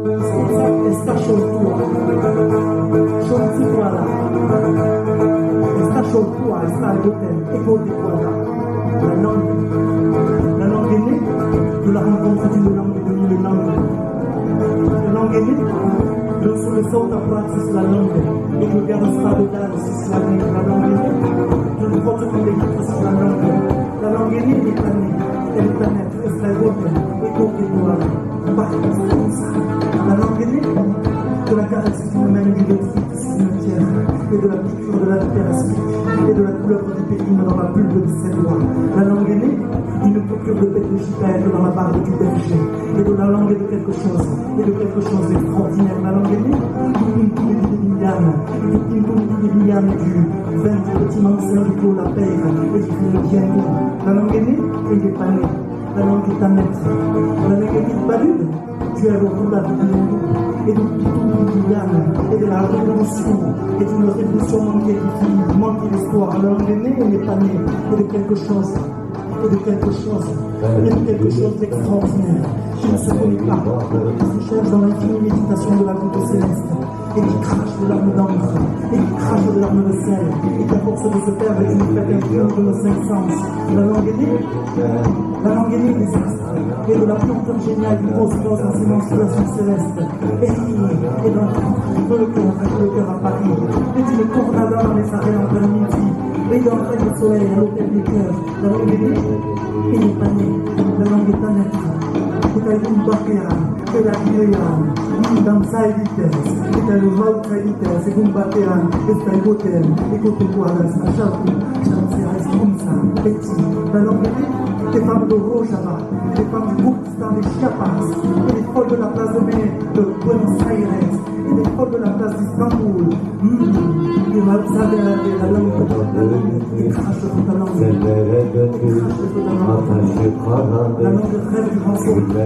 Esta soltura, soltura, esta soltura, esta l'hôtel, école de Kuala. La langue est née de la rencontre d'une langue et de mille langues. La langue est née de sous le sort à praxis la langue et de garde stable sur la langue. La langue est née de le projet de l'équipe sur la langue. La langue est née des planètes, et les planètes, esta l'hôtel, école de Kuala. La langue est née de la caresse humaine du détruite cimetière et de la piqûre de la littérature et de la couleur du périm dans la pulpe de ses doigts. La langue est née d'une coupure de pète de chipette dans la barbe du berger et de la langue de quelque chose d'extraordinaire. La langue est née d'une comédie de Liliane, du vin du petit manceur du clos la paire et du film. La langue est née et il n'est pas née. La langue est un être. La langue est une balude. Tu es le rôle de l'Indou et de tout et de la révolution et d'une révolution manquée qui finit, manquée d'espoir. La langue est née et n'est pas née et de quelque chose. Et de quelque chose d'extraordinaire qui ne se connaît pas, qui se cherche dans l'infinie méditation de la goutte céleste et qui crache des larmes d'encre et qui crache des larmes de sel et qui à force de se perdre est une fête influente de nos cinq sens. La langue est née des astres et de la planteur géniale du cosmos dans ses menstruations célestes et dans le cœur à Paris et d'une tornade dans les arènes en plein midi et dans le soleil à l'hôtel des cœurs. La langue est née et n'est pas née. La langue est un être. Et t'as une barrière, et la guéréane, dans sa vitesse, et t'as le mal de vitesse, et une barrière, et t'as le hôtel, et côté quoi, là, c'est un chapeau, c'est comme ça, petit. La langue est née des femmes de Rojava, des femmes du groupe de Chiapas, et des folles de la place de Buenos Aires, et des folles de la place d'Istanbul. Et la langue crache sur ta langue. La langue rêve du grand sol. La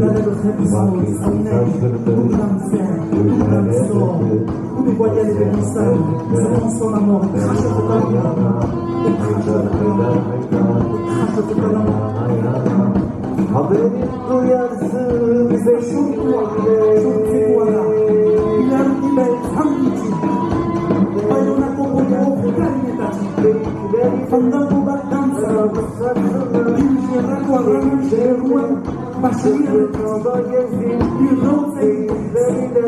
langue rêve du sol. Ça neige, tout l'enfer, tout l'enfer. Tous les voyelles et les messages, ça transforme la mort. Crache sur ta langue. Et crache sur ta langue. Crache sur ta langue. Haberin duyarsın bize şu Kuala. İler gibi hangi Bayona kokoya okukanetati. Fanda bubat dansa. Dinjera kuarana şerua. Başarıya kaba gezin. Yürüyorsa giderinde.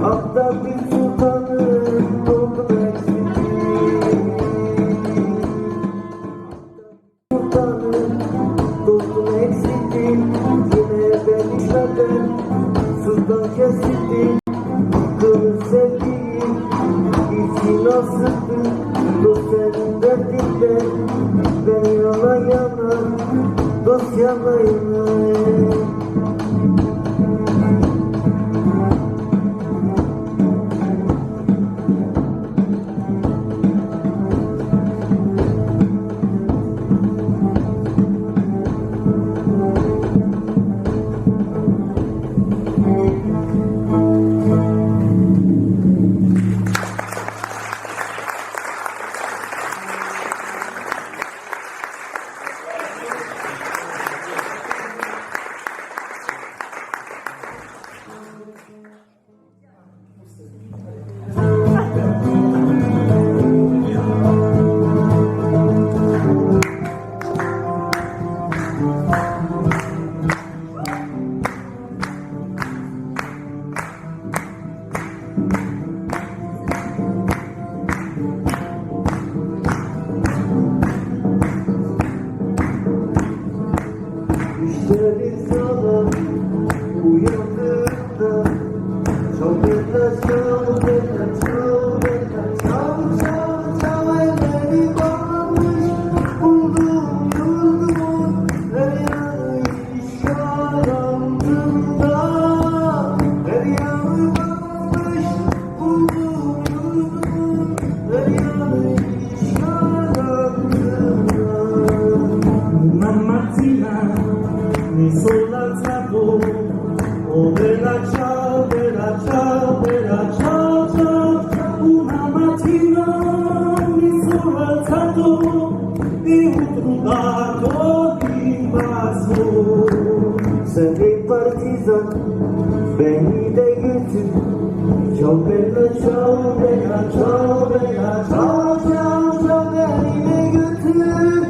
Hatta bir sultanın oldum eksikliği. Sultanın dostum eksikliği. Yine ben işlerden sultan kesildim. Kırık sevdiğim için asıldı. Dost senin derdinden ben yana yana. Dost yana yana. Oh, bella ciao, ciao, ciao. partizan beni de götür. Ciao bella ciao bella ciao bella ciao ciao ciao beni de götür.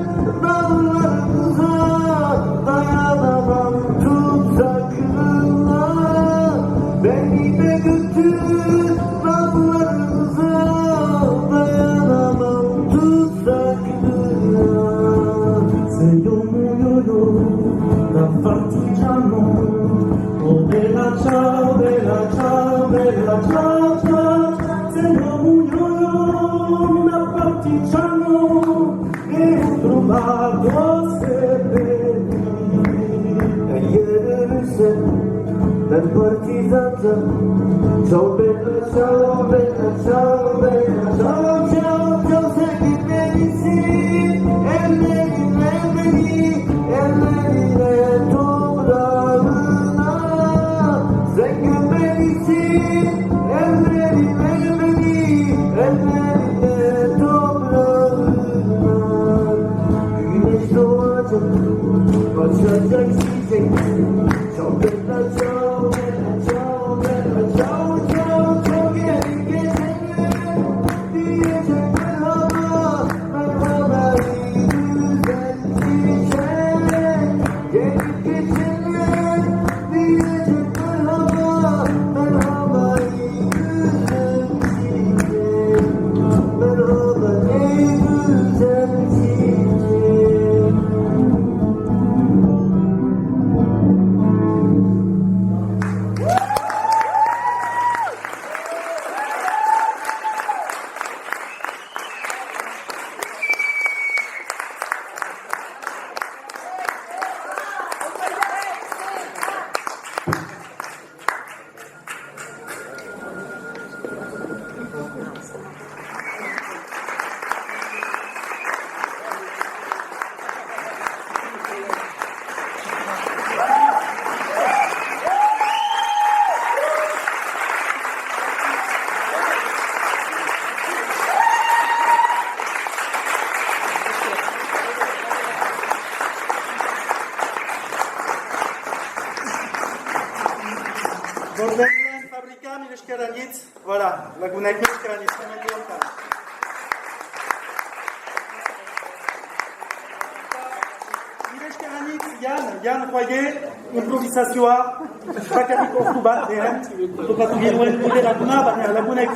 Dağlarımıza dayanamam tutsaklarına. Beni de götür dağlarımıza dayanamam tutsaklarına. Se io muoio da partigiano, oh bella ciao, bella ciao, bella ciao, ciao. Se io muoio da partigiano, e ho trovato seppellire. Eğer ölürsem ben partizanca. Ciao bella ciao bella ciao bella ciao ciao ciao. Sen gitmelisin ellerinle beni, ellerinle toprağına. Sen gömmelisin ellerinle beni, ellerinle toprağına. Güneş doğacak, açacak çiçek. Ciao bella ciao bella ciao bella ciao ciao ciao. Gelin geçenler diyecek merhaba, merhaba iyi güzel çiçek. Gelin geçenler diyecek merhaba, merhaba iyi güzel çiçek. Merhaba ey güzel çiçek. Gordearen fabrika, mila esker anitz, voilà, lagunak mila esker anitz, hemen diontan. Mila esker anitz, Jan Joaie, improvisazioa, bakarrik ordu bat, tokatu genuen gure laguna, baina lagunek